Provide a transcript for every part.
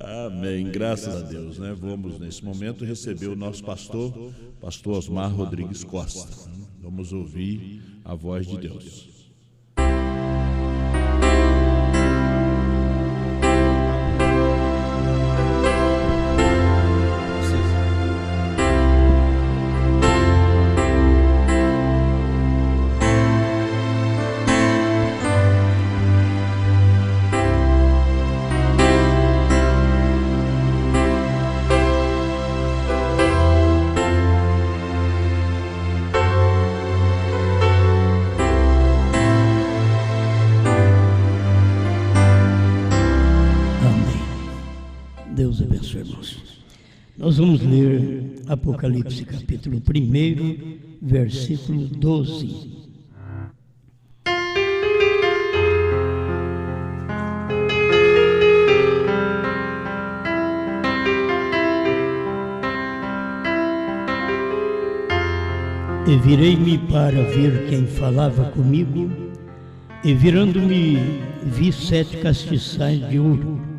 Amém, graças a Deus, né? Vamos nesse momento receber o nosso pastor Osmar Rodrigues Costa. Vamos ouvir a voz de Deus. Nós vamos ler Apocalipse capítulo 1, versículo 12. E virei-me para ver quem falava comigo, e virando-me vi 7 castiçais de ouro.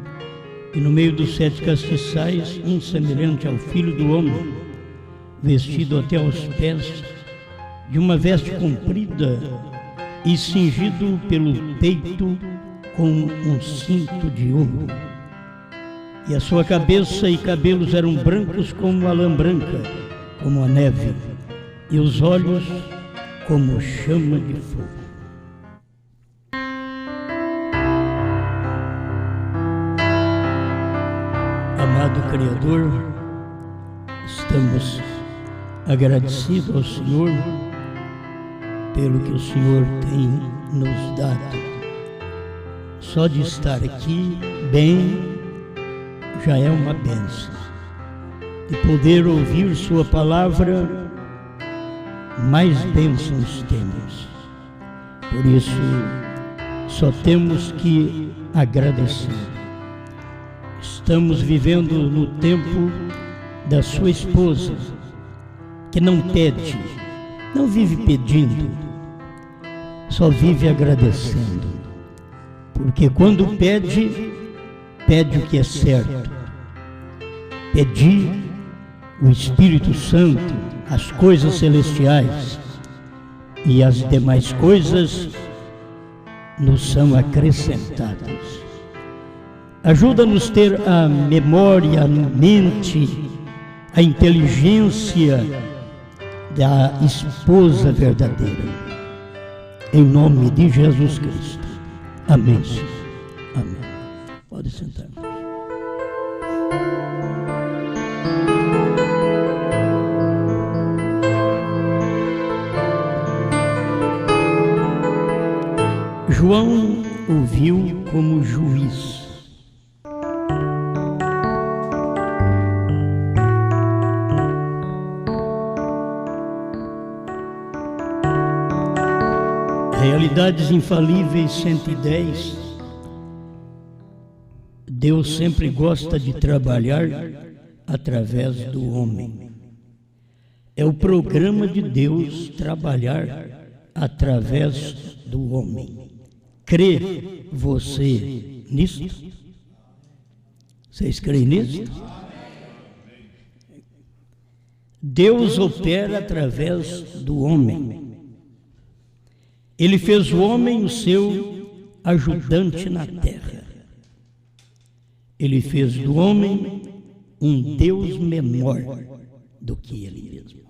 E no meio dos 7 castiçais, um semelhante ao Filho do Homem, vestido até aos pés, de uma veste comprida e cingido pelo peito com um cinto de ouro. E a sua cabeça e cabelos eram brancos como a lã branca, como a neve, e os olhos como chama de fogo. Amado Criador, estamos agradecidos ao Senhor pelo que o Senhor tem nos dado. Só de estar aqui bem já é uma bênção. De poder ouvir Sua palavra, mais bênçãos temos. Por isso, só temos que agradecer. Estamos vivendo no tempo da sua esposa, que não pede, não vive pedindo, só vive agradecendo. Porque quando pede, pede o que é certo. Pedir o Espírito Santo, as coisas celestiais, e as demais coisas nos são acrescentadas. Ajuda-nos a ter a memória, a mente, a inteligência da esposa verdadeira. Em nome de Jesus Cristo. Amém. Amém. Pode sentar. João o viu como juiz. Realidades infalíveis 110. Deus sempre gosta de trabalhar através do homem. É o programa de Deus trabalhar através do homem. Crê você nisto? Vocês creem nisto? Deus opera através do homem. Ele fez o homem o seu ajudante na terra. Ele fez do homem um Deus menor do que ele mesmo.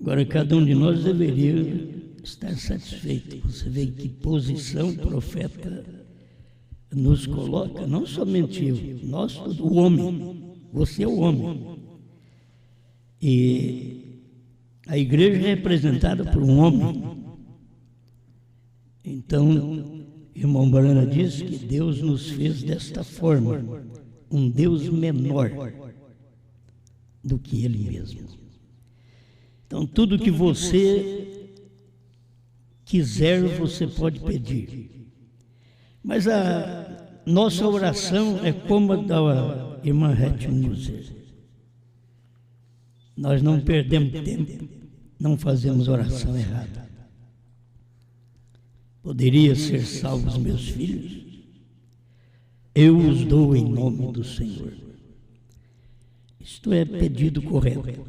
Agora, cada um de nós deveria estar satisfeito. Você vê em que posição o profeta nos coloca, não somente eu, nós, o homem. Você é o homem. E a igreja é representada por um homem. Então, irmão Barana diz que Deus nos fez desta forma, um Deus menor do que Ele mesmo. Então, tudo que você quiser, você pode pedir. Mas a nossa oração é como a da irmã Hetmuser. Nós não perdemos tempo, não fazemos oração errada. Poderia ser salvos meus filhos? eu os dou em nome do Senhor. Isto é pedido correto.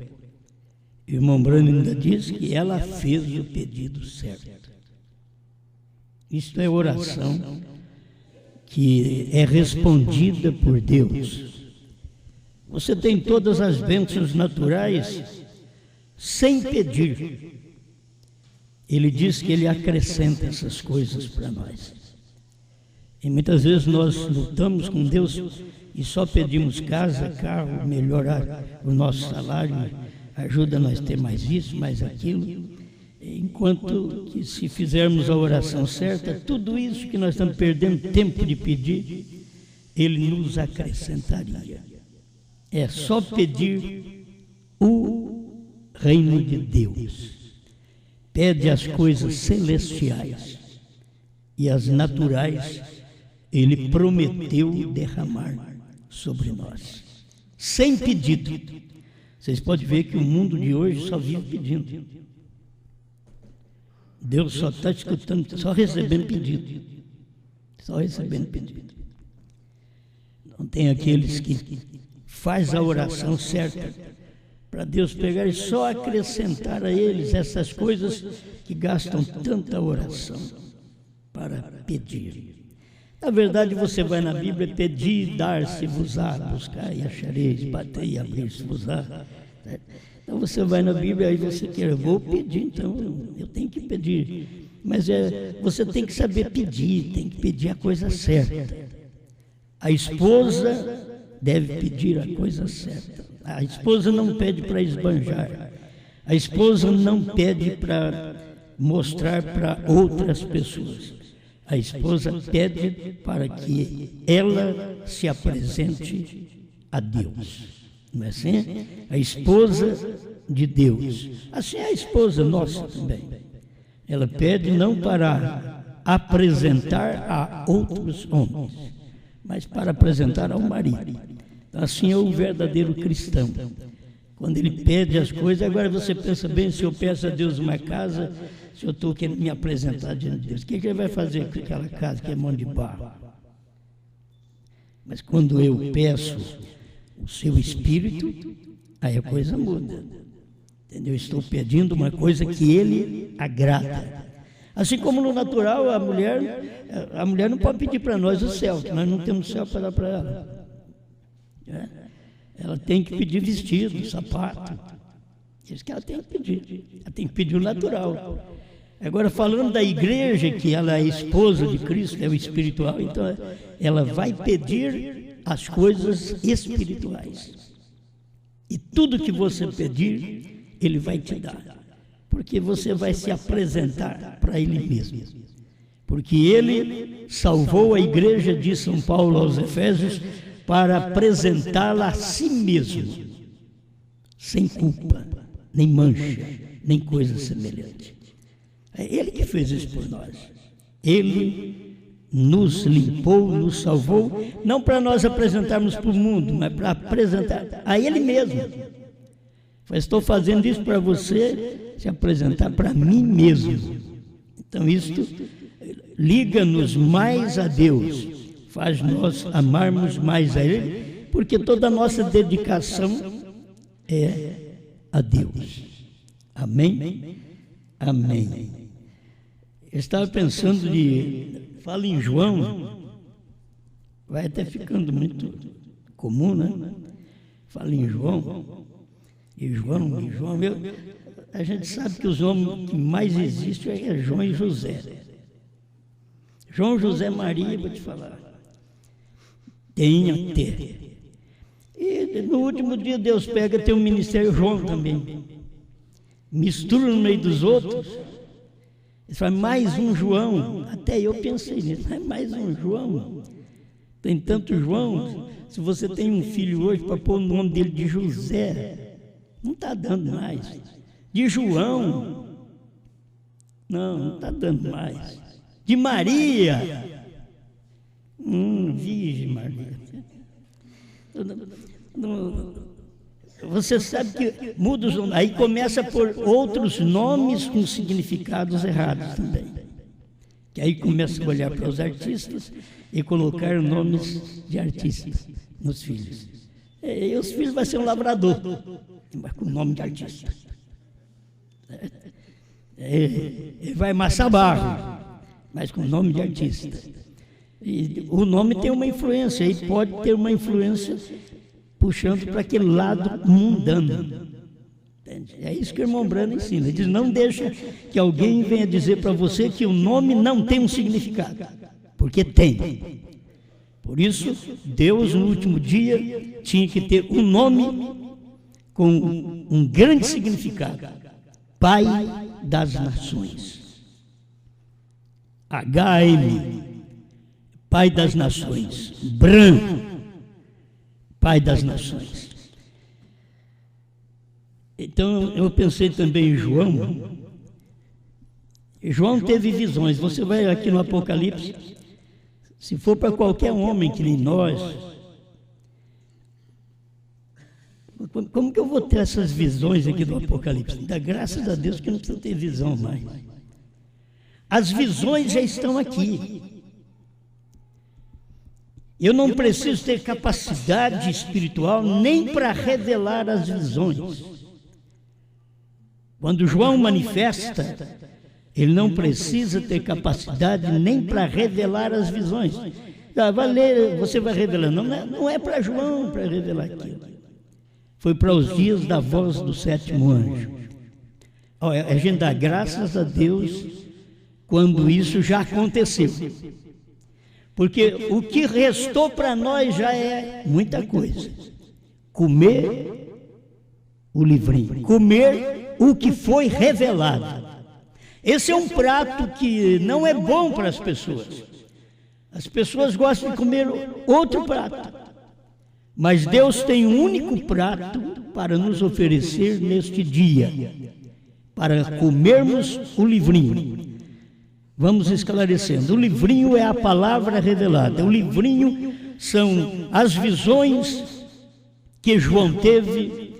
O irmão Branham ainda diz que ela fez o pedido certo. Isto é oração que é respondida por Deus. Você tem todas as bênçãos naturais sem pedir. Ele diz que Ele acrescenta essas coisas para nós. E muitas vezes nós lutamos com Deus e só pedimos casa, carro, melhorar o nosso salário, ajuda nós a ter mais isso, mais aquilo. Enquanto que se fizermos a oração certa, tudo isso que nós estamos perdendo tempo de pedir, Ele nos acrescentaria. É só pedir o reino de Deus. Pede as coisas celestiais e as naturais Ele prometeu derramar sobre nós, sem pedido. Vocês podem ver que o mundo de hoje só vive pedindo. Deus só está escutando, só recebendo pedido. Só recebendo pedido. Não tem aqueles que faz a oração certa para Deus pegar e só acrescentar a eles essas coisas que gastam tanta oração para pedir. Na verdade, você vai na Bíblia pedir, dar-se-vos-á, buscar e achareis, bater e abrir-se-vos-á. Então você vai na Bíblia e você quer, vou pedir, então eu tenho que pedir. Mas você tem que saber pedir, tem que pedir a coisa certa. A esposa deve pedir a coisa certa. A esposa não pede para esbanjar. A esposa não pede para mostrar para outras pessoas. A esposa pede para que ela se apresente a Deus. Não é assim? A esposa de Deus. Assim é a esposa nossa também. Ela pede não para apresentar a outros homens, mas para apresentar ao marido. Assim é o verdadeiro cristão. Quando ele pede as coisas, agora você pensa bem, se eu peço a Deus uma casa, se eu estou querendo me apresentar diante de Deus, o que ele vai fazer com aquela casa que é mão de barro? Mas quando eu peço o seu espírito, aí a coisa muda. Entendeu? Estou pedindo uma coisa que ele agrada. Assim como no natural, a mulher não pode pedir para nós o céu, que nós não temos céu para dar para ela. Ela tem que pedir vestido, sapato. Isso que ela tem que pedir. Ela tem que pedir o natural. Agora, falando da igreja, que ela é esposa de Cristo, é o espiritual, então ela vai pedir as coisas espirituais. E tudo que você pedir, Ele vai te dar. Porque você vai se apresentar para Ele mesmo. Porque Ele salvou a igreja de São Paulo aos Efésios para apresentá-la a si mesmo, sem culpa, nem mancha, nem coisa semelhante. É Ele que fez isso por nós. Ele nos limpou, nos salvou, não para nós apresentarmos para o mundo, mas para apresentar a Ele mesmo. Estou fazendo isso para você se apresentar para mim mesmo. Então isto liga-nos mais a Deus, faz nós amarmos mais a Ele, porque toda a nossa dedicação é a Deus. Amém? Amém. Eu estava pensando fala em João, vai até ficando muito comum, né? Fala em João, a gente sabe que os nomes que mais existem é João e José. João, José, Maria, vou te falar. Tem até. E no último dia Deus tem um ministério João também. Mistura no meio dos outros. Ele fala, mais um João. Até eu pensei nisso, mais um João. Tem tanto João. Se você tem um filho hoje para pôr o nome dele de José, não está dando mais. De João, não está dando mais. De Maria, Virgem Maria. Você sabe que muda os nomes, aí começa por outros nomes com significados errados também. Que aí começa a olhar para os artistas e colocar nomes de artistas nos filhos. E os filhos vão ser um lavrador, mas com nome de artista. Ele vai amassar barro, mas com nome de artista. E o nome tem uma influência, e pode ter uma influência puxando para aquele lado mundano. Entende? É isso que o irmão Brando ensina. Ele diz: não deixa que alguém venha dizer para você que o nome não tem um significado, porque tem. Por isso, Deus no último dia tinha que ter um nome com um grande significado: Pai das Nações. HM, Pai das Nações. Bran, Pai das Nações. Então eu pensei também em João. João teve visões. Você vai aqui no Apocalipse, se for para qualquer homem que nem nós, como que eu vou ter essas visões aqui do Apocalipse? Dá graças a Deus que não precisa ter visão mais. As visões já estão aqui. Eu não preciso ter capacidade espiritual nem para revelar as visões. Quando João manifesta, ele não precisa ter capacidade nem para revelar as visões. Vai ler, você vai revelar. Não é para João para revelar aquilo. Foi para os dias da voz do sétimo anjo. A gente dá graças a Deus quando isso já aconteceu. Porque o que restou para nós já é muita coisa. Comer o livrinho. Comer o que foi revelado. Esse é um prato que não é bom para as pessoas. As pessoas gostam de comer outro prato. Mas Deus tem um único prato para nos oferecer neste dia, para comermos o livrinho. Vamos esclarecendo. O livrinho é a palavra revelada. O livrinho são as visões que João teve,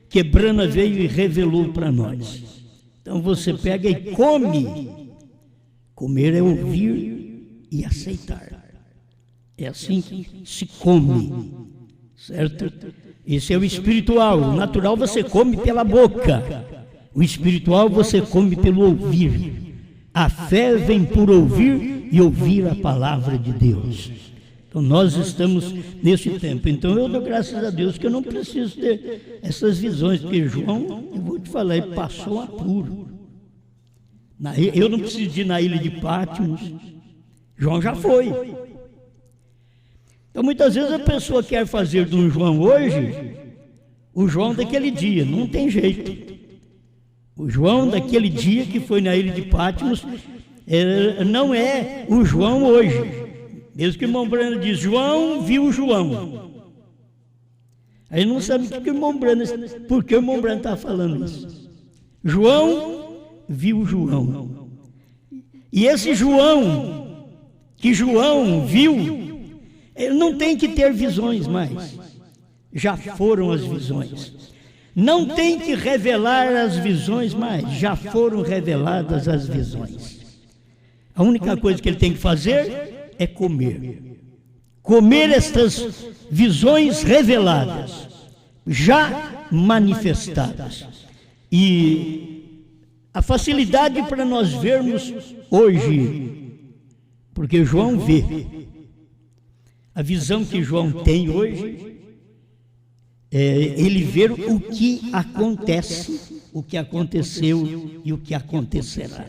que Brana veio e revelou para nós. Então você pega e come. Comer é ouvir e aceitar. É assim que se come. Certo? Esse é o espiritual. O natural você come pela boca. O espiritual você come pelo ouvir. A fé vem por ouvir e ouvir a palavra de Deus. Então nós estamos nesse tempo. Então eu dou graças a Deus que eu não preciso ter essas visões, porque João, eu vou te falar, ele passou apuro. Eu não preciso ir na ilha de Patmos. João já foi. Então muitas vezes a pessoa quer fazer de um João hoje o João daquele dia. Não tem jeito. O João daquele dia que foi na ilha de Patmos não é o João hoje. Mesmo que o irmão Brando diz: João viu João. Aí não sabe por que o irmão Brando está falando isso. João viu João. E esse João, que João viu, ele não tem que ter visões mais. Já foram as visões. Não tem que revelar as visões mais. Já foram reveladas as visões. A única coisa que ele tem que fazer é comer. Comer estas visões reveladas, já manifestadas. E a facilidade para nós vermos hoje, porque João vê. A visão que João tem hoje é ele ver o que acontece, o que aconteceu e o que acontecerá.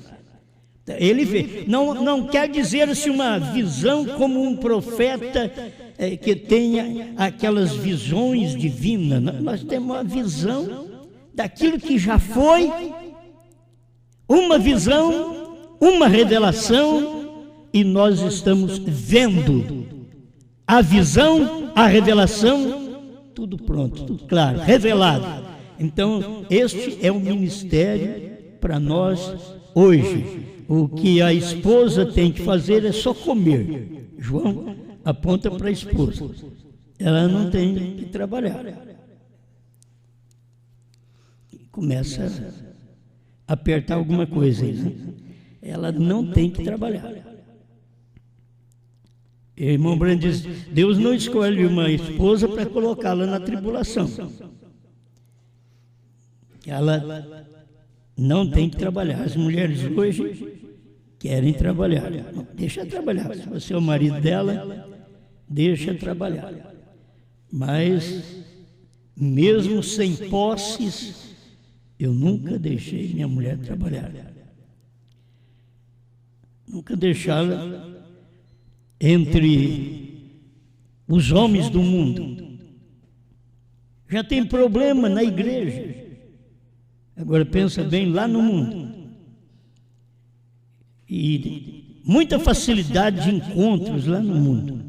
Ele vê. Não quer dizer-se uma visão como um profeta que tenha aquelas visões divinas. Nós temos uma visão daquilo que já foi, uma visão, uma revelação, e nós estamos vendo a visão, a revelação, tudo pronto, tudo claro, revelado. Então, este é o ministério para nós hoje. O que a esposa tem que fazer é só comer. João aponta para a esposa. Ela não tem que trabalhar. Começa a apertar alguma coisa aí, né? Ela não tem que trabalhar. Irmão Brando diz, Deus não escolhe uma esposa para colocá-la na tribulação. Ela não tem que trabalhar. As mulheres hoje querem trabalhar. Deixa trabalhar. Se você é o marido dela, deixa trabalhar. Mas, mesmo sem posses, eu nunca deixei minha mulher trabalhar. Nunca deixá-la entre os homens do mundo. Já tem problema na igreja. Agora pensa bem lá no mundo. E muita facilidade de encontros lá no mundo.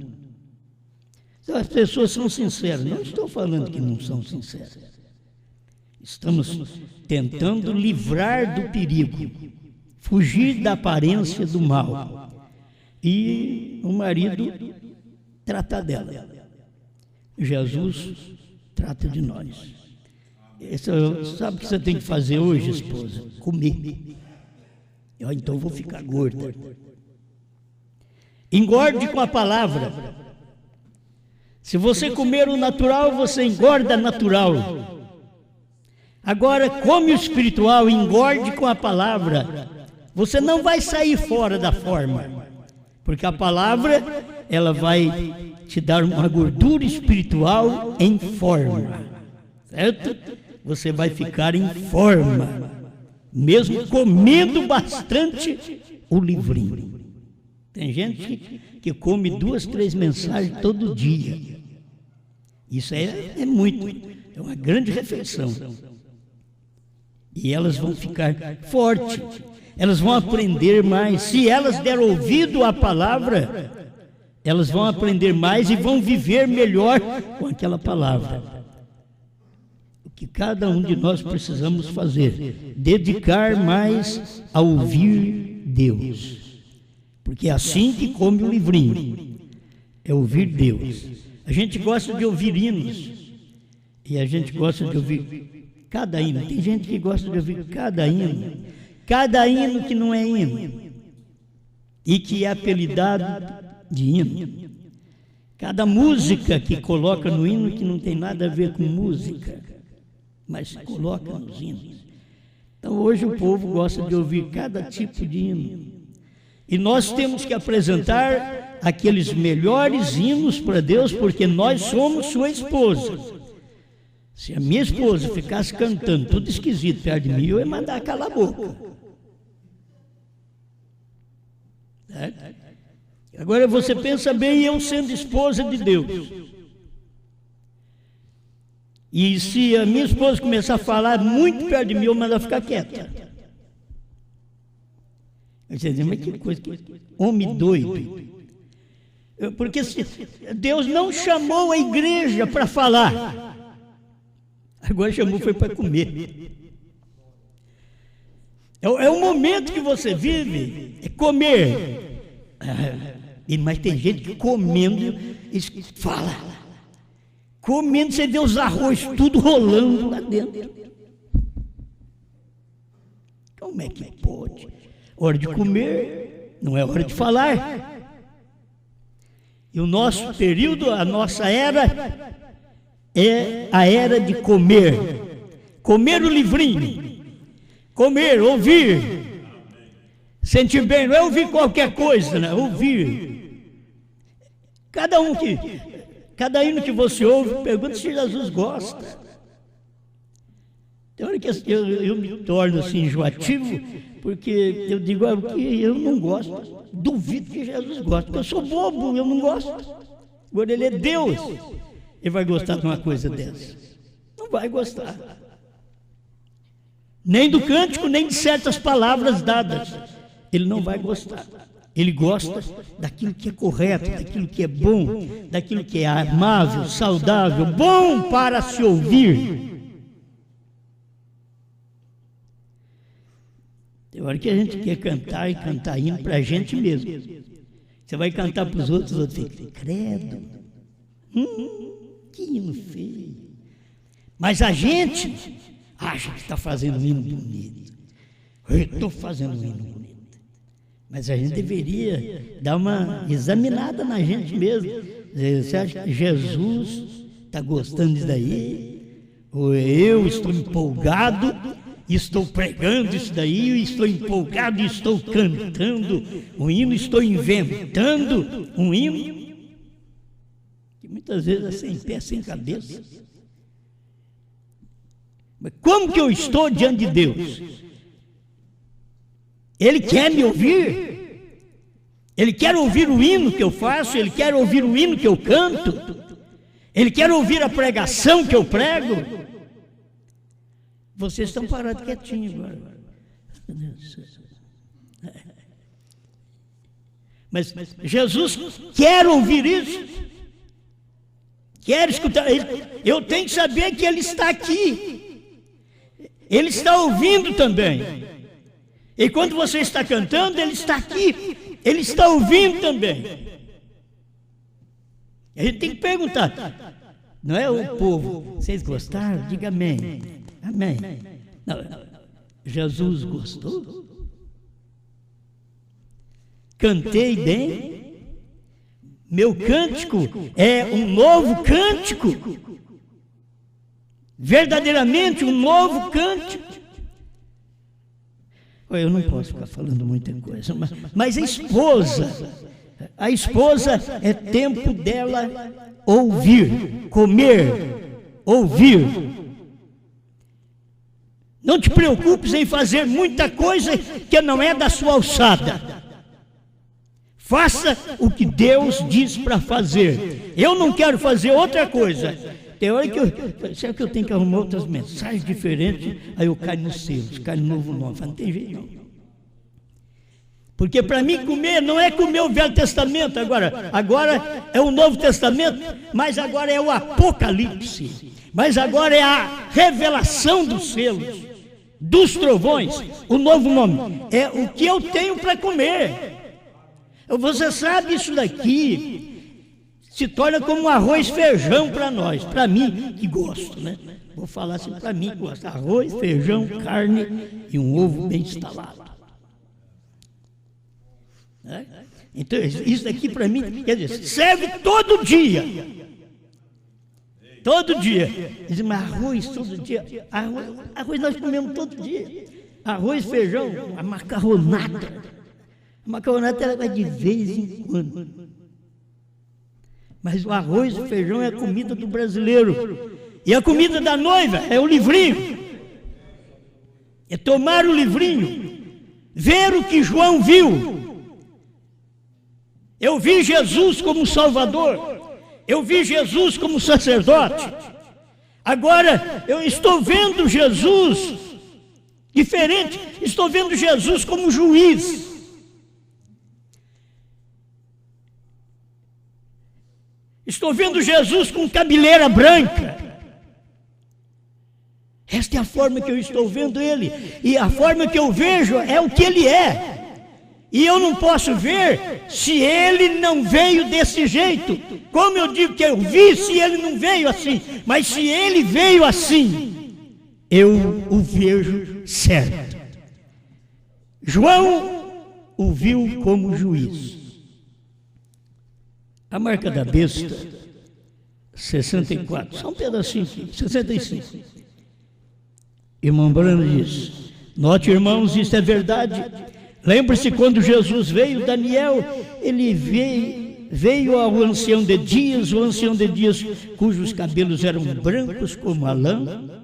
As pessoas são sinceras. Não estou falando que não são sinceras. Estamos tentando livrar do perigo, fugir da aparência do mal. E o marido trata dela. Jesus trata de nós. Sabe o que você tem que fazer hoje, esposa? Comer. Então eu vou ficar gorda. Engorde com a palavra. Se você comer o natural, você engorda natural. Agora, come o espiritual, engorde com a palavra. Você não vai sair fora da forma. Porque a palavra, ela vai te dar uma gordura espiritual em forma. Certo? Você vai ficar em forma. Mesmo comendo bastante o livrinho. Tem gente que come 2, 3 mensagens todo dia. Isso é muito. É uma grande refeição. E elas vão ficar fortes. Elas vão aprender mais. Se elas der ouvido à palavra, elas vão aprender mais e vão viver melhor com aquela palavra. O que cada um de nós precisamos fazer, dedicar mais a ouvir Deus. Porque é assim que come o livrinho, é ouvir Deus. A gente gosta de ouvir hinos, e a gente gosta de ouvir cada hino. Tem gente que gosta de ouvir cada hino que não é hino, e que é apelidado de hino. Cada música que coloca no hino que não tem nada a ver com música, mas coloca nos hinos. Então hoje o povo gosta de ouvir cada tipo de hino. E nós temos que apresentar aqueles melhores hinos para Deus, porque nós somos sua esposa. Se a minha esposa ficasse cantando tudo esquisito perto de mim, eu ia mandar calar a boca. Certo? Agora você pensa bem, eu sendo esposa de Deus. E se a minha esposa começar a falar muito perto de mim, eu mando ela ficar quieta. Você diz, mas que coisa, homem doido. Porque Deus não chamou a igreja para falar. Agora chamou foi para comer. É o momento que você vive, é comer. Mas tem gente que comendo, fala. Comendo, você vê os arroz tudo rolando lá dentro. Como é que pode? Hora de comer, não é hora de falar. E o nosso período, a nossa era, é a era de comer. Comer o livrinho. Comer, ouvir. Sentir bem, não é ouvir qualquer coisa, né? Ouvir. Cada hino que você ouve, pergunta se Jesus gosta. Tem hora que eu me torno assim enjoativo, porque eu digo que eu não gosto. Duvido que Jesus goste, porque eu sou bobo, eu não gosto. Agora ele é Deus. Ele vai gostar de uma coisa dessa? Não vai gostar. Nem do cântico, nem de certas palavras dadas. Ele não vai gostar. Ele gosta daquilo que é correto, daquilo que é bom, daquilo que é amável, saudável, bom para se ouvir. Tem hora que a gente quer cantar e cantar hino para a gente mesmo. Você vai cantar para os outros ficam, credo, que hino feio. Mas a gente acha que está fazendo um hino bonito. Eu estou fazendo um hino bonito. Mas a gente deveria dar uma examinada na gente mesmo. Você acha que Jesus está gostando disso daí? Ou eu estou empolgado, estou pregando isso daí, estou empolgado e estou cantando um hino, estou inventando um hino, que muitas vezes é sem pé, sem cabeça. Mas como que eu estou diante de Deus? Ele quer me ouvir? Ele quer ouvir o hino que eu faço? Ele quer ouvir o hino que eu canto? Ele quer ouvir a pregação que eu prego? Vocês estão parados quietinhos agora. Mas Jesus quer ouvir isso? Quer escutar? Eu tenho que saber que Ele está aqui. Ele está ouvindo também. E quando você está cantando, Ele está aqui. Ele está ouvindo também. A gente tem que perguntar. Não é o povo. Vocês gostaram? Diga amém. Amém. Não, Jesus gostou? Cantei bem? Meu cântico é um novo cântico. Verdadeiramente um novo cântico. Eu não posso ficar falando muita coisa, mas a esposa é tempo dela ouvir, comer, ouvir. Não te preocupes em fazer muita coisa que não é da sua alçada. Faça o que Deus diz para fazer. Eu não quero fazer outra coisa. Tem hora que será que eu tenho que arrumar outras mensagens diferentes? Aí eu caio nos selos, caio no Novo Nome. Não tem jeito não. Porque para mim comer não é comer o Velho Testamento agora é o Novo Testamento, mas agora é o Apocalipse, mas agora é a revelação dos selos, dos trovões. O novo nome é o que eu tenho para comer. Você sabe, isso daqui se torna como um arroz e feijão para nós, para mim que gosto, né? Vou falar assim, para mim que gosto: arroz, feijão, carne e um ovo bem instalado. Então isso daqui para mim, quer dizer, serve todo dia. Todo dia. Diz, mas arroz todo dia? Arroz nós comemos todo dia. Arroz, feijão, a macarronada. A macarronada ela vai de vez em quando. Mas o arroz e o feijão é a comida do brasileiro. E a comida da noiva é o livrinho. É tomar o livrinho. Ver o que João viu. Eu vi Jesus como Salvador. Eu vi Jesus como sacerdote. Agora eu estou vendo Jesus diferente. Estou vendo Jesus como juiz. Estou vendo Jesus com cabeleira branca. Esta é a forma que eu estou vendo Ele. E a forma que eu vejo é o que Ele é. E eu não posso ver se Ele não veio desse jeito. Como eu digo que eu vi se Ele não veio assim. Mas se Ele veio assim, eu o vejo certo. João o viu como juiz. A marca da besta, 64, só um pedacinho aqui, 65. Irmão Brano diz: note, irmãos, isso é verdade. Lembre-se, quando Jesus veio, Daniel, ele veio ao ancião de dias, o ancião de dias cujos cabelos eram brancos como a lã,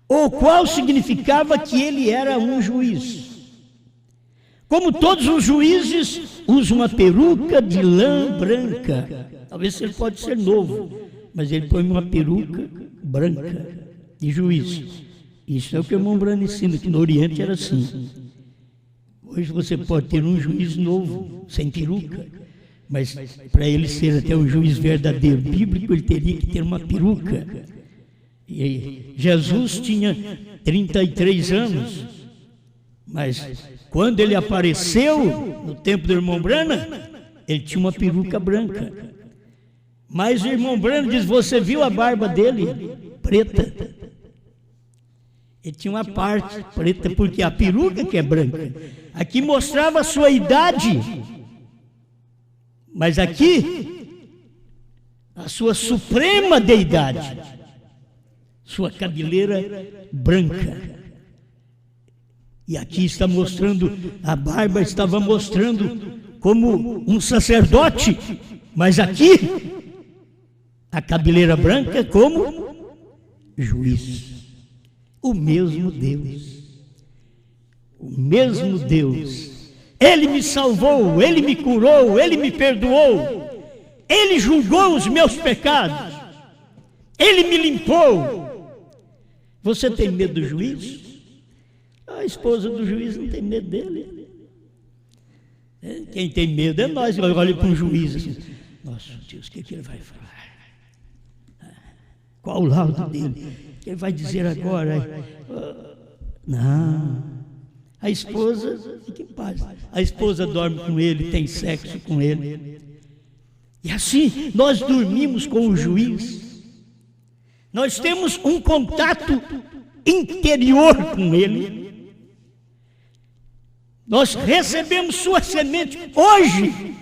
o qual significava que ele era um juiz. Como todos os juízes usam uma peruca de lã branca. Talvez ele pode ser novo, mas ele põe uma peruca branca de juiz. Isso é o que o irmão Brano ensina, que no Oriente era assim. Hoje você pode ter um juiz novo, sem peruca, mas para ele ser até um juiz verdadeiro bíblico, ele teria que ter uma peruca. E aí, Jesus tinha 33 anos, mas quando ele apareceu no tempo do irmão Brano, ele tinha uma peruca branca. Mas o irmão Brano diz: você viu a barba dele? Preta. Ele tinha uma parte preta, porque a peruca que é branca, aqui mostrava a sua idade, mas aqui, a sua suprema deidade, sua cabeleira branca. E aqui está mostrando, a barba estava mostrando como um sacerdote, mas aqui, a cabeleira branca como juiz. O mesmo Deus, o mesmo Deus. Ele me salvou, Ele me curou, Ele me perdoou, Ele julgou os meus pecados, Ele me limpou. Você tem medo do juiz? A esposa do juiz não tem medo dele. Quem tem medo é nós. Olha para um juiz assim, nossa Deus, o que ele vai falar? Qual o laudo dele? O que ele vai dizer agora? Não. A esposa fica em paz. A esposa dorme com ele, tem sexo com ele. E assim nós dormimos com o juiz. Nós temos um contato interior com ele. Nós recebemos sua semente hoje,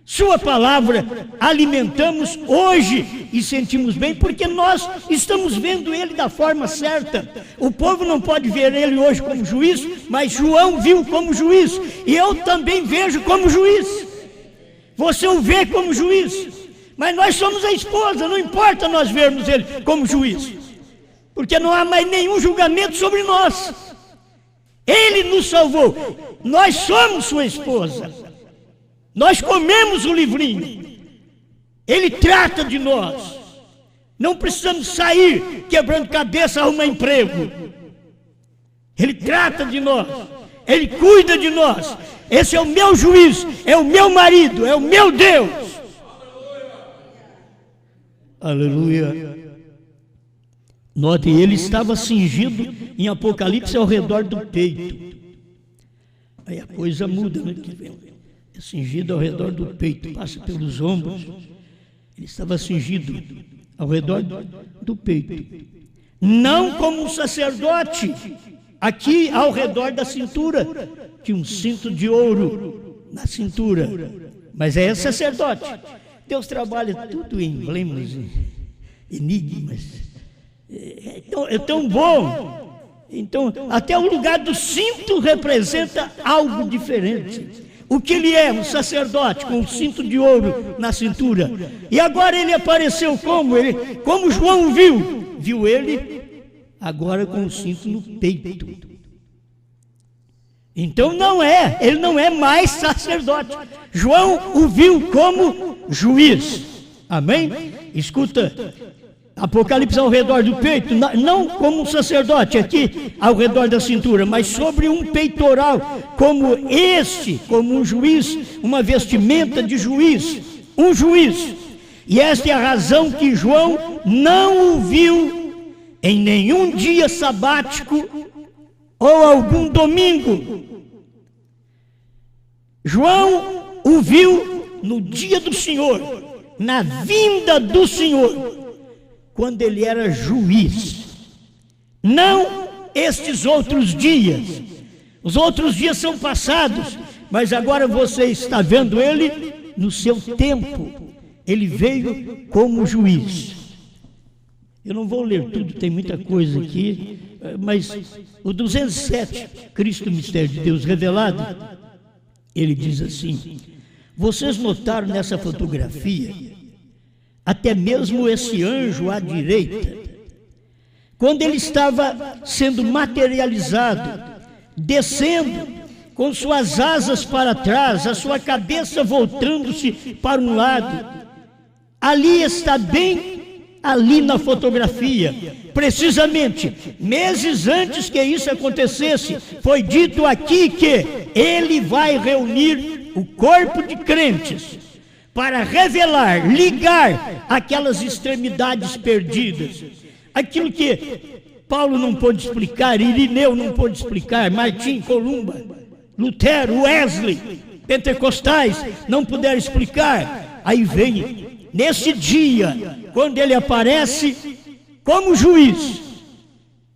sua palavra, alimentamos hoje e sentimos bem, porque nós estamos vendo ele da forma certa. O povo não pode ver ele hoje como juiz, mas João viu como juiz, e eu também vejo como juiz. Você o vê como juiz, mas nós somos a esposa, não importa nós vermos ele como juiz, porque não há mais nenhum julgamento sobre nós. Ele nos salvou, nós somos sua esposa, nós comemos o livrinho, ele trata de nós, não precisamos sair quebrando cabeça, arrumar emprego, ele trata de nós, ele cuida de nós. Esse é o meu juiz, é o meu marido, é o meu Deus. Aleluia. Note, ele estava cingido em Apocalipse ao redor do peito. Aí a coisa muda, né? É cingido ao redor do peito, passa pelos ombros. Ele estava cingido ao redor do peito. Não como um sacerdote, aqui ao redor da cintura. Tinha um cinto de ouro na cintura. Mas é sacerdote. Deus trabalha tudo em emblemas, enigmas. É tão bom. Então, até o lugar do cinto representa algo diferente. O que ele é? Um sacerdote com um cinto de ouro na cintura. E agora ele apareceu como? Como João viu ele agora com o cinto no peito. Então ele não é mais sacerdote. João o viu como juiz. Amém? Escuta. Apocalipse ao redor do peito, não como um sacerdote aqui ao redor da cintura, mas sobre um peitoral, como um juiz, uma vestimenta de juiz, um juiz. E esta é a razão que João não o viu em nenhum dia sabático ou algum domingo. João o viu no dia do Senhor, na vinda do Senhor, quando ele era juiz, não estes outros dias. Os outros dias são passados, mas agora você está vendo ele no seu tempo. Ele veio como juiz. Eu não vou ler tudo, tem muita coisa aqui, mas o 207, Cristo, Mistério de Deus Revelado, ele diz assim: vocês notaram nessa fotografia até mesmo esse anjo à direita, quando ele estava sendo materializado, descendo com suas asas para trás, a sua cabeça voltando-se para um lado, ali está bem ali na fotografia, precisamente meses antes que isso acontecesse, foi dito aqui que ele vai reunir o corpo de crentes para revelar, ligar aquelas extremidades perdidas, aquilo que Paulo não pôde explicar, Irineu não pôde explicar, Martim, Columba, Lutero, Wesley, pentecostais não puderam explicar. Aí vem, nesse dia, quando ele aparece como juiz,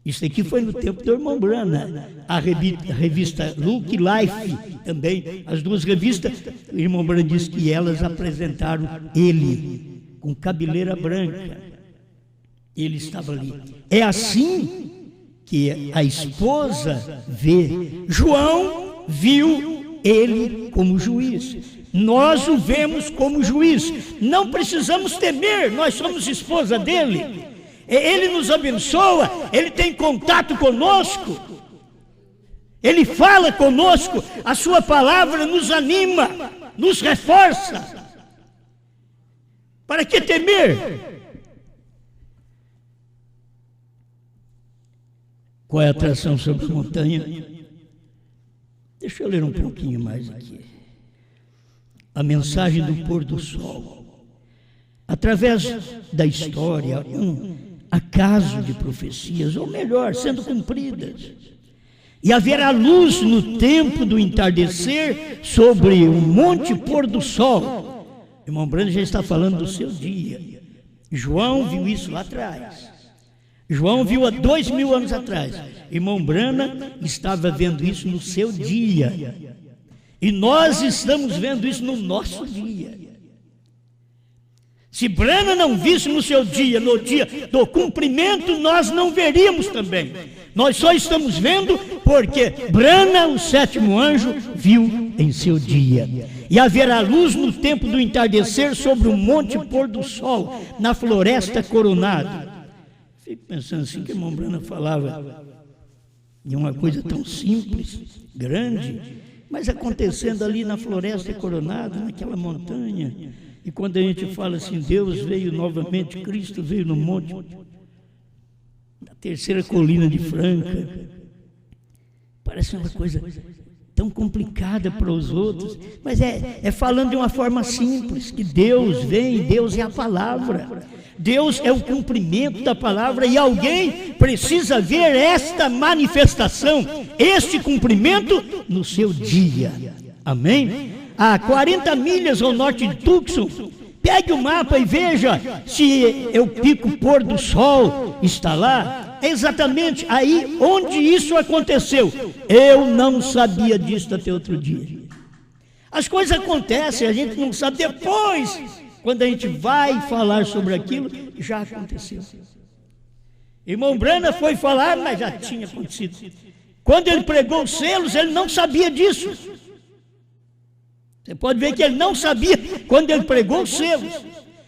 Isso aqui foi no tempo do irmão Brana. A revista Look Life também, as duas revistas, o irmão Brana disse que elas apresentaram ele com cabeleira branca. Ele estava ali. É assim que a esposa vê. João viu ele como juiz. Nós o vemos como juiz. Não precisamos temer, nós somos esposa dele. Ele nos abençoa, ele tem contato conosco, ele fala conosco, a sua palavra nos anima, nos reforça. Para que temer? Qual é a atração sobre a montanha? Deixa eu ler um pouquinho mais aqui. A mensagem do pôr do sol. Através da história, acaso de profecias, ou melhor, sendo cumpridas. E haverá luz no tempo do entardecer sobre o monte pôr do sol. Irmão Brana já está falando do seu dia. João viu isso lá atrás. João viu há 2000 anos atrás. Irmão Brana estava vendo isso no seu dia. E nós estamos vendo isso no nosso dia. Se Brana não visse no seu dia, no dia do cumprimento, nós não veríamos também. Nós só estamos vendo porque Brana, o sétimo anjo, viu em seu dia. E haverá luz no tempo do entardecer sobre o monte pôr do sol, na floresta coronada. Fico pensando assim, que o irmão Brana falava de uma coisa tão simples, grande, mas acontecendo ali na floresta coronada, naquela montanha. E quando a gente fala assim, Deus veio novamente, Cristo veio no monte, na terceira colina de Franca, parece uma coisa tão complicada para os outros, mas é falando de uma forma simples, que Deus vem, Deus é a palavra, Deus é o cumprimento da palavra, e alguém precisa ver esta manifestação, este cumprimento no seu dia, amém? A 40 milhas ao norte de Tucson, pegue o mapa e veja se o pico pôr do sol está lá. É exatamente aí onde isso aconteceu. Eu não sabia disso até outro dia. As coisas acontecem, a gente não sabe depois. Quando a gente vai falar sobre aquilo, já aconteceu. Irmão Brana foi falar, mas já tinha acontecido. Quando ele pregou os selos, ele não sabia disso. Você pode ver que ele não sabia quando ele pregou os selos.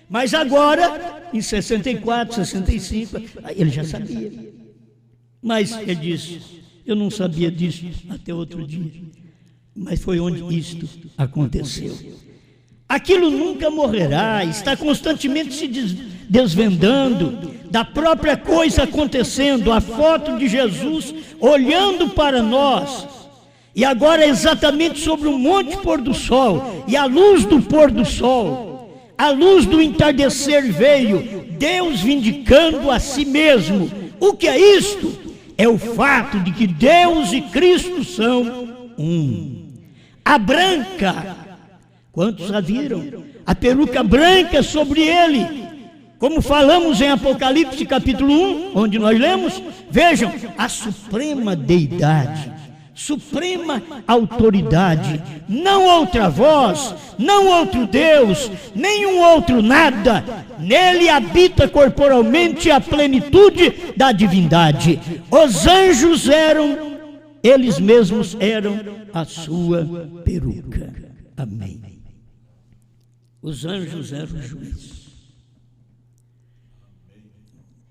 Mas agora, em 64, 65, ele já sabia. Mas ele disse, eu não sabia disso até outro dia. Mas foi onde isto aconteceu. Aquilo nunca morrerá, está constantemente se desvendando, da própria coisa acontecendo, a foto de Jesus olhando para nós. E agora exatamente sobre o monte pôr do sol, e a luz do pôr do sol, a luz do entardecer veio, Deus vindicando a si mesmo. O que é isto? É o fato de que Deus e Cristo são um. A branca, quantos a viram? A peruca branca sobre ele, como falamos em Apocalipse capítulo 1, onde nós lemos, vejam, a suprema deidade, suprema autoridade, não outra voz, não outro Deus, nenhum outro nada, nele habita corporalmente a plenitude da divindade. Os anjos eram, eles mesmos eram a sua peruca. Amém. Os anjos eram os juízes.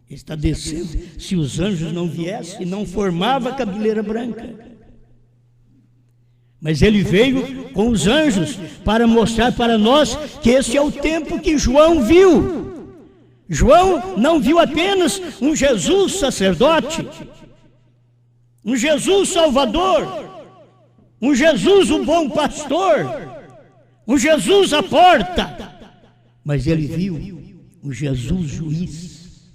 Está descendo, se os anjos não viessem, não formava a cabeleira branca. Mas ele veio com os anjos para mostrar para nós que esse é o tempo que João viu. João não viu apenas um Jesus sacerdote, um Jesus salvador, um Jesus o bom pastor, um Jesus à porta, mas ele viu um Jesus juiz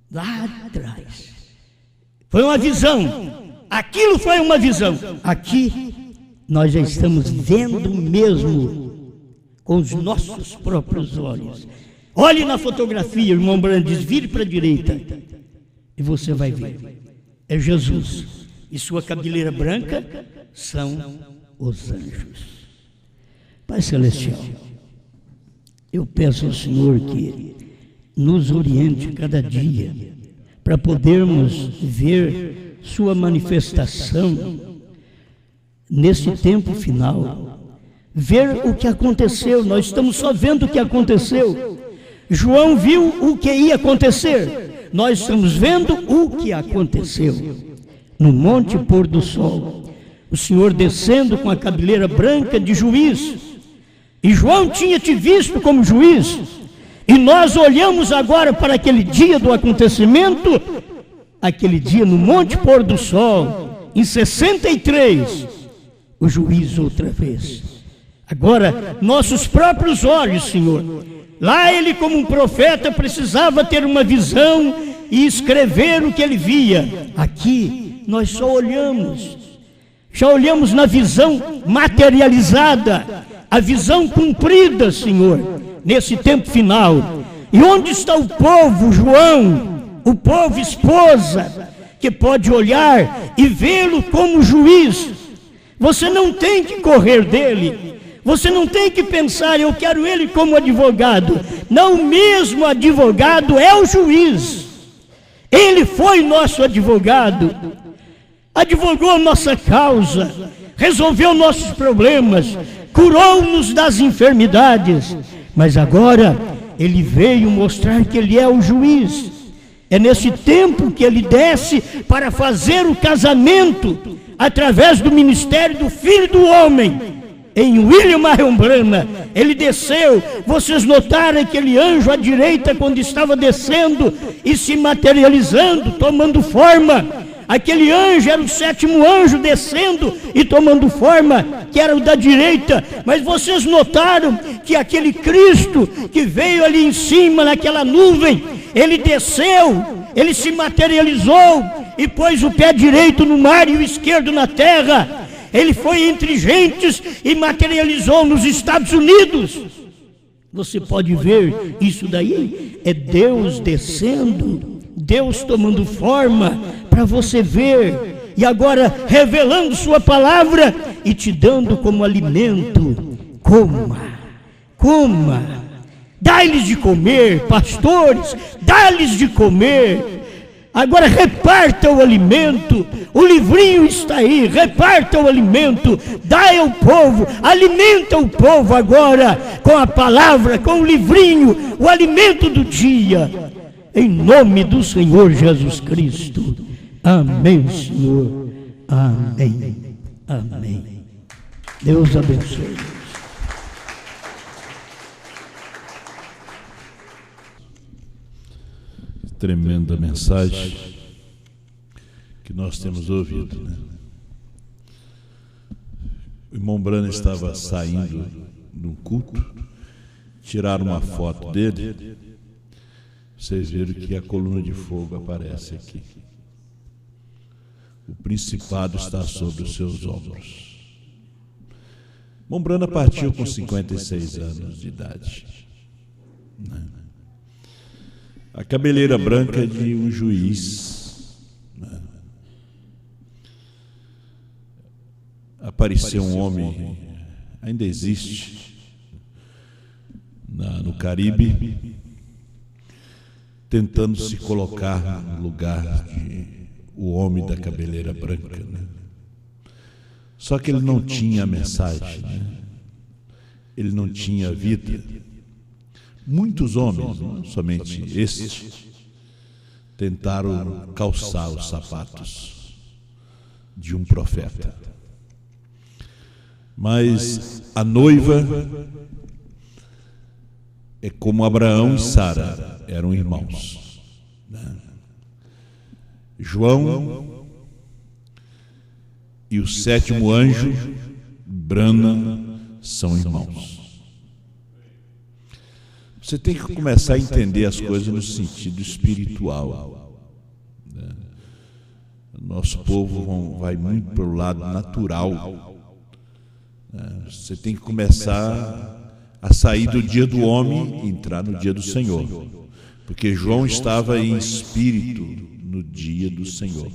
lá atrás. Foi uma visão. Aquilo foi uma visão. Aqui nós já estamos vendo mesmo com os nossos próprios olhos. Olhe na fotografia, irmão Brana diz, vire para a direita. e você vai ver. É Jesus. E sua cabeleira branca são os anjos. Pai Celestial, eu peço ao Senhor que nos oriente cada dia para podermos ver sua manifestação nesse tempo final. Ver o que aconteceu. Nós estamos só vendo o que aconteceu. João viu o que ia acontecer. Nós estamos vendo o que aconteceu. No monte pôr do sol, o Senhor descendo com a cabeleira branca de juiz. E João tinha te visto como juiz. E nós olhamos agora para aquele dia do acontecimento, aquele dia no monte pôr do sol, em 63, o juiz outra vez. Agora, nossos próprios olhos, Senhor. Lá ele, como um profeta, precisava ter uma visão e escrever o que ele via. Aqui, nós só olhamos. Já olhamos na visão materializada, a visão cumprida, Senhor, nesse tempo final. E onde está o povo, João, o povo esposa, que pode olhar e vê-lo como juiz? Você não tem que correr dele. Você não tem que pensar, eu quero ele como advogado. Não, o mesmo advogado é o juiz. Ele foi nosso advogado. Advogou nossa causa, resolveu nossos problemas, curou-nos das enfermidades. Mas agora ele veio mostrar que ele é o juiz. É nesse tempo que ele desce para fazer o casamento através do ministério do Filho do Homem. Em William Marion Branham, ele desceu. Vocês notaram aquele anjo à direita quando estava descendo e se materializando, tomando forma. Aquele anjo era o 7º anjo descendo e tomando forma, que era o da direita. Mas vocês notaram que aquele Cristo que veio ali em cima, naquela nuvem, ele desceu, ele se materializou e pôs o pé direito no mar e o esquerdo na terra. Ele foi entre gentes e materializou nos Estados Unidos. Você pode ver isso daí? É Deus descendo, Deus tomando forma para você ver. E agora revelando sua palavra e te dando como alimento. Coma. Dá-lhes de comer, pastores, dá-lhes de comer. Agora reparta o alimento. O livrinho está aí, reparta o alimento, dá ao povo, alimenta o povo agora com a palavra, com o livrinho, o alimento do dia, em nome do Senhor Jesus Cristo. Amém, Senhor. Amém. Amém. Deus abençoe. Tremenda mensagem que nós temos ouvido, né? O irmão Branham estava saindo de um culto, tiraram uma foto dele, vocês viram que a coluna de fogo aparece aqui. O principado está sobre os seus ombros. O irmão Branham partiu com 56 anos de idade, né? A cabeleira branca de um juiz, né? Apareceu um homem, ainda existe, no Caribe, tentando se colocar no lugar de o homem da cabeleira branca, né? Só que ele não tinha a mensagem, né? Ele não tinha a vida. Muitos homens, não somente este, tentaram calçar os sapatos de um profeta. Mas a noiva é como Abraão e Sara, eram irmãos, né? João e o 7º anjo, Branham, são irmãos. Você tem que começar a entender as coisas no sentido espiritual, né? Nosso povo vai muito pelo lado natural, né? Você tem que começar a sair do dia do homem e entrar no dia do Senhor, porque João estava em espírito no dia do Senhor.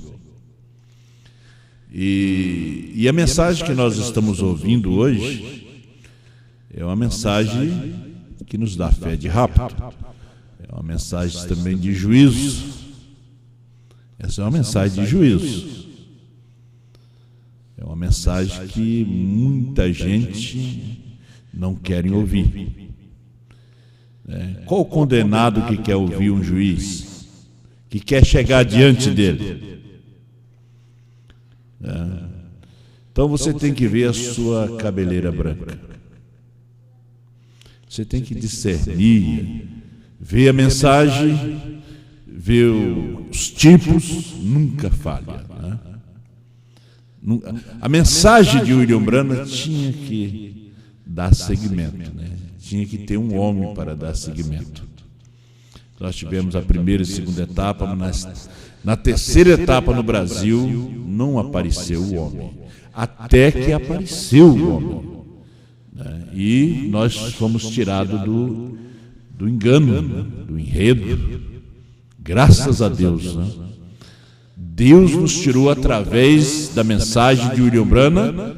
E a mensagem que nós estamos ouvindo hoje é uma mensagem que nos dá fé de rapto. É uma mensagem também de juízo. Essa é uma mensagem de juízo. É uma mensagem que muita gente não quer ouvir. Qual o condenado que quer ouvir um juiz? Que quer chegar diante dele? Então você tem que ver a sua cabeleira branca. Você tem que discernir, ver a mensagem, ver os tipos, nunca falha. A mensagem de William Branham tinha que dar seguimento, tinha que ter um homem para dar seguimento. Nós tivemos a primeira e segunda etapa, mas na terceira etapa no Brasil não apareceu o homem, até que apareceu o homem. E nós fomos tirados do engano, do enredo, graças a Deus. Deus nos tirou através da mensagem de William Branham,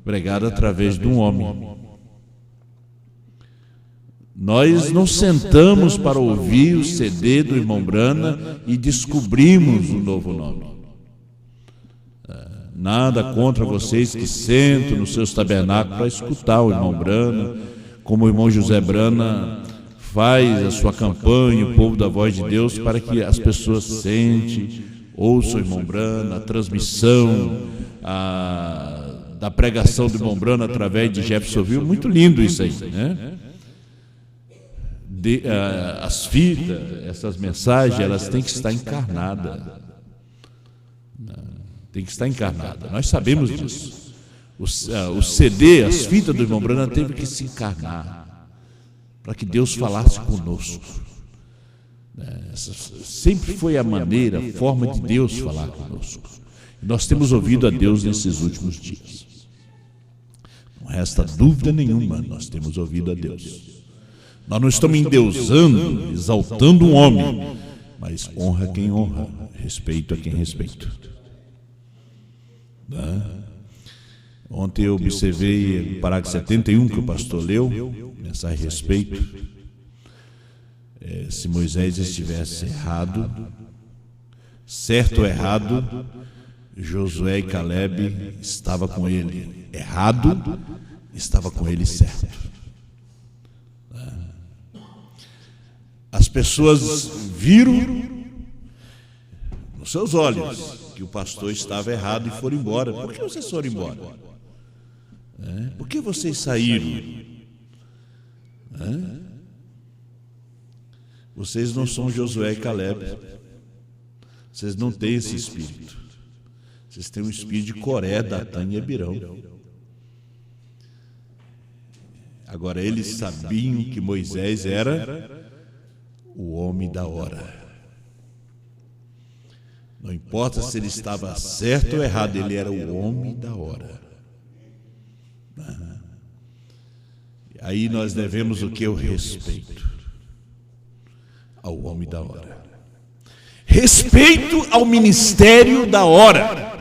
pregada através de um homem. Nós não sentamos para ouvir o CD do irmão Branham e descobrimos um novo nome. Nada contra vocês que sentam nos seus tabernáculos para escutar o irmão Branham, como o irmão José Branham faz a sua campanha, o povo da Voz de Deus, para que as pessoas sentem, ouçam o irmão Branham, a transmissão da pregação do irmão Branham através de Jeffersonville. Muito lindo isso aí, as fitas, essas mensagens, elas têm que estar encarnadas. Tem que estar encarnada. Nós sabemos disso. O CD, as fitas do irmão Branham teve que se encarnar para que Deus falasse conosco. Essa sempre foi a maneira, a forma de Deus falar conosco. Nós temos ouvido a Deus nesses últimos dias. Não resta dúvida nenhuma, nós temos ouvido a Deus. Nós não estamos endeusando, exaltando um homem, mas honra quem honra, respeito a quem respeita. Ontem eu observei o parágrafo 71 que o pastor leu, nessa respeito. Se Moisés estivesse errado, certo ou errado, Josué e Caleb estavam com ele. Errado, estava com ele certo. As pessoas viram nos seus olhos que o pastor estava errado e foram embora. Por que vocês foram embora? Por que vocês saíram? Vocês não são Josué e Caleb. Vocês não têm esse espírito. Vocês têm um espírito de Coré, Datã e Abirão. Agora, eles sabiam que Moisés era o homem da hora. Não importa se ele estava certo ou errado, ele era o homem da hora. Aí nós devemos o que? O respeito ao homem da hora. Respeito ao ministério da hora.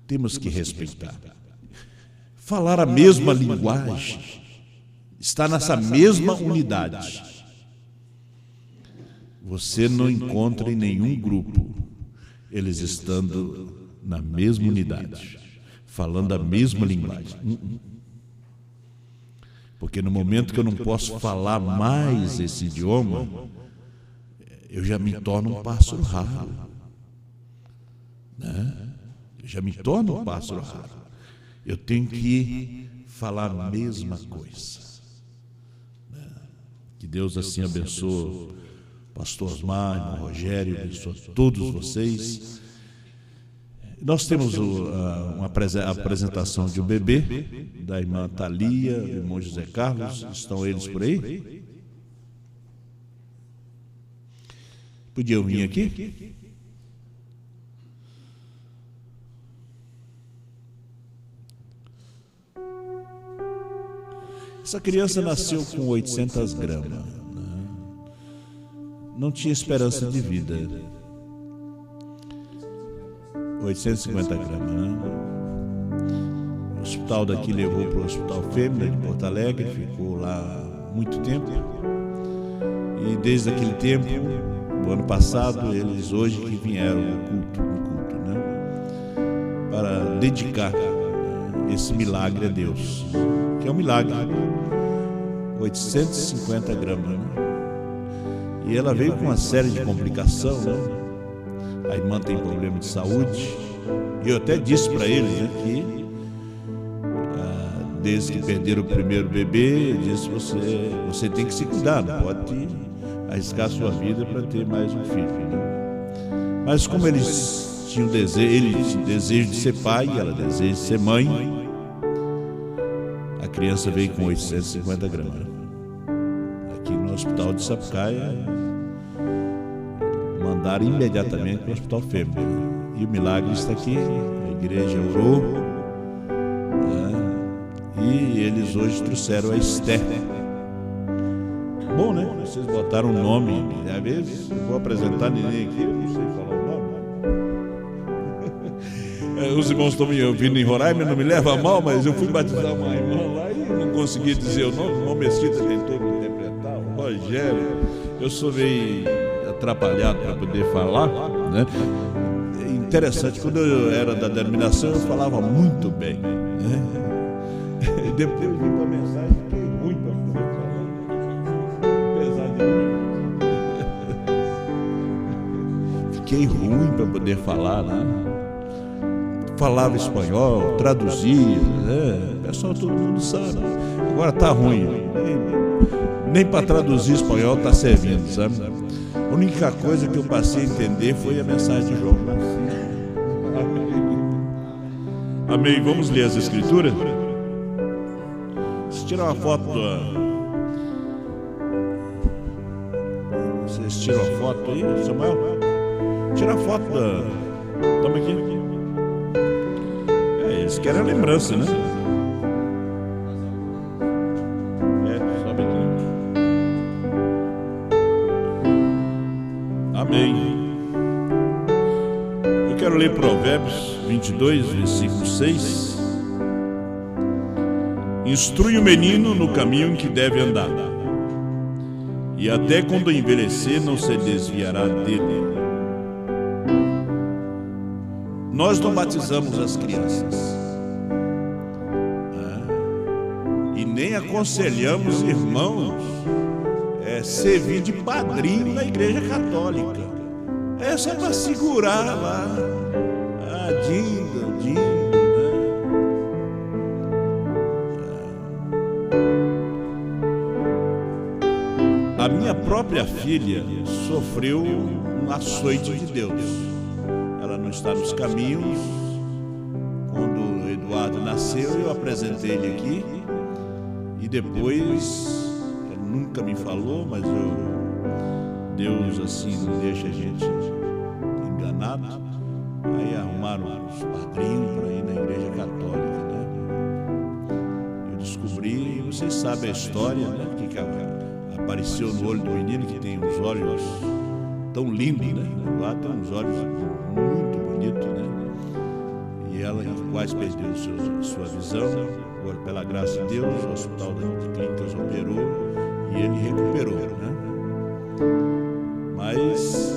Temos que respeitar. Falar a mesma linguagem. Estar nessa mesma unidade. Você não encontra em nenhum grupo eles estando na mesma unidade, falando a mesma linguagem. Porque no momento que eu não posso falar mais esse idioma, eu já me torno um pássaro raro. Eu já me torno um pássaro raro. Eu tenho que falar a mesma coisa. Que Deus assim abençoe pastor Osmar, irmão Rogério, abençoe todos vocês. Nós temos a apresentação de um bebê, da irmã Thalia, do irmão José Carlos. Estão eles por aí? Podiam vir aqui? Essa criança nasceu com 800 gramas. não tinha esperança de vida. 850 gramas, né? O hospital daqui levou para o Hospital Fêmea de Porto Alegre, ficou lá muito tempo. E desde aquele tempo, o ano passado, eles hoje que vieram no culto, né? Para dedicar esse milagre a Deus, que é um milagre. 850 gramas, né? E ela veio com uma série de complicações, né? A irmã tem problema de saúde. E eu até disse para eles, né, que desde que perderam o primeiro bebê, eu disse: você tem que se cuidar, não pode arriscar a sua vida para ter mais um filho, né? Mas como eles tinham desejo de ser pai e ela deseja de ser mãe, a criança veio com 850 gramas. Aqui no Hospital de Sapucaia, mandaram imediatamente para o Hospital Fêmea. E o milagre está aqui, a igreja orou, né? E eles hoje trouxeram a Esther. Bom, né? Vocês botaram um nome, às vezes eu vou apresentar ninguém aqui, eu não sei falar o nome. Os irmãos estão me ouvindo em Roraima, não me leva a mal, mas eu fui batizar uma irmã lá e não consegui dizer o nome. O irmão Mesquita tentou me interpretar, o Rogério. Eu sou meio atrapalhado para poder falar, né? Interessante, quando eu era da denominação eu falava muito bem, né? Depois eu vim para a mensagem, fiquei ruim para poder falar. Apesar de fiquei ruim para poder falar, né? Falava espanhol, traduzia, né? O pessoal, todo mundo sabe. Agora tá ruim, nem para traduzir espanhol tá servindo, sabe? A única coisa que eu passei a entender foi a mensagem de João. Amém. Vamos ler as escrituras? Vocês tiram uma foto Vocês tiram a foto aí, Samuel? Tira a foto da... Toma aqui. Eles querem a lembrança, né? Sobe aqui. Amém. Eu quero ler Provérbios 22, versículo 6. Instrui o menino no caminho em que deve andar, e até quando envelhecer não se desviará dele. Nós não batizamos as crianças, e nem aconselhamos irmãos servir de padrinho na igreja católica. É só para segurar lá a Dinda, A minha própria filha sofreu um açoite de Deus. Ela não está nos caminhos. Quando o Eduardo nasceu, eu apresentei ele aqui. E depois, ele nunca me falou, mas Deus assim não deixa a gente enganado. Aí arrumaram os padrinhos para ir na igreja católica, né? Eu descobri, vocês sabem a história, né? Que apareceu no olho do menino, que tem uns olhos tão lindos, né? Lá tem uns olhos muito bonitos, né? E ela quase perdeu sua visão. Agora, pela graça de Deus, o Hospital de Clínicas operou e ele recuperou, né? Mas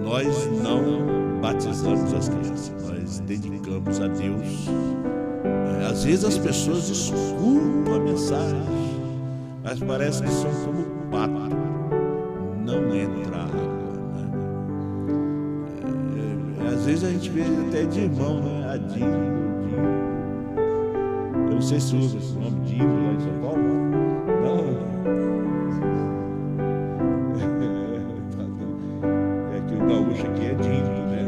nós não batizamos as crianças, nós dedicamos a Deus. Às vezes as pessoas escutam a mensagem, mas parece que são como pato, não entra água, né? Às vezes a gente vê até de irmão, né? A Dinho. Eu não sei se usa esse nome Dinho lá em São Paulo. Não. É que o gaúcho aqui é Dinho, né?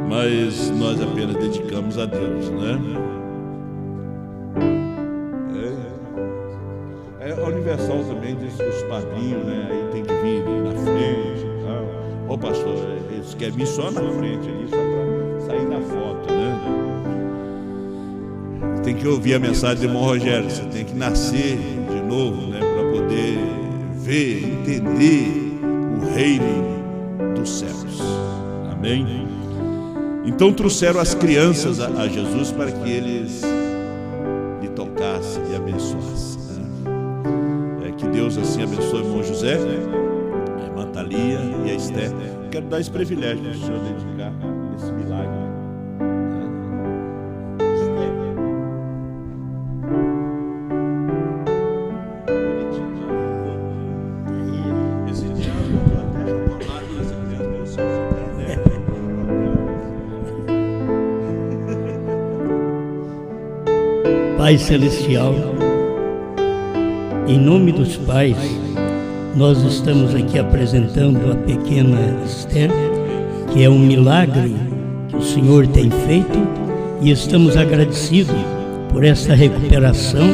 Mas nós apenas dedicamos a Deus, né? A Universal também diz que os padrinhos, né? Aí tem que vir na frente. Ô pastor, eles querem vir só na frente ali, só para sair na foto, né? Tem que ouvir a mensagem do irmão Rogério. Você tem que nascer de novo, né? Para poder ver, entender o reino dos céus. Amém? Então trouxeram as crianças a Jesus para que eles lhe tocassem e abençoassem. Que Deus assim abençoe o irmão José, a irmã Thalia e a Esther. Quero dar esse privilégio para o senhor dedicar esse milagre. Pai Celestial, em nome dos pais, nós estamos aqui apresentando a pequena Esther, que é um milagre que o Senhor tem feito, e estamos agradecidos por essa recuperação,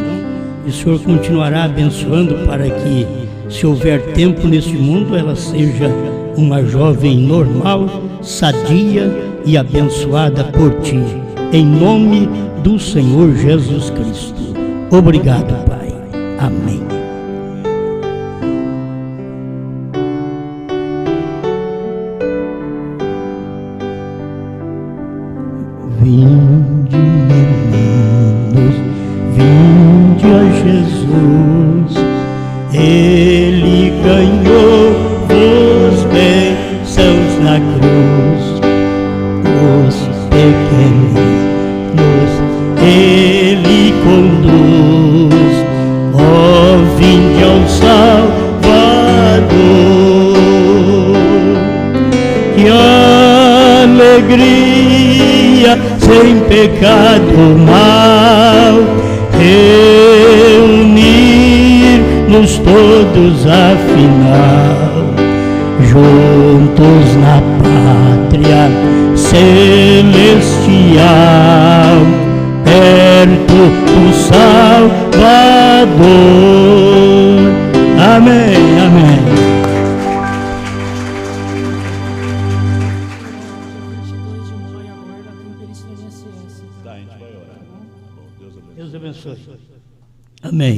e o Senhor continuará abençoando para que, se houver tempo neste mundo, ela seja uma jovem normal, sadia e abençoada por Ti, em nome do Senhor Jesus Cristo. Obrigado, Pai. Amém. Vinde, meninos, vinde a Jesus. Ele ganhou os bênçãos na cruz. Os pequeninos Ele conduz, ó, vinde ao Salvador. Que alegria, sem pecado mal, reunir-nos todos afinal, juntos na pátria celestial, perto do Salvador. Amém, amém. Deus abençoe. Amém.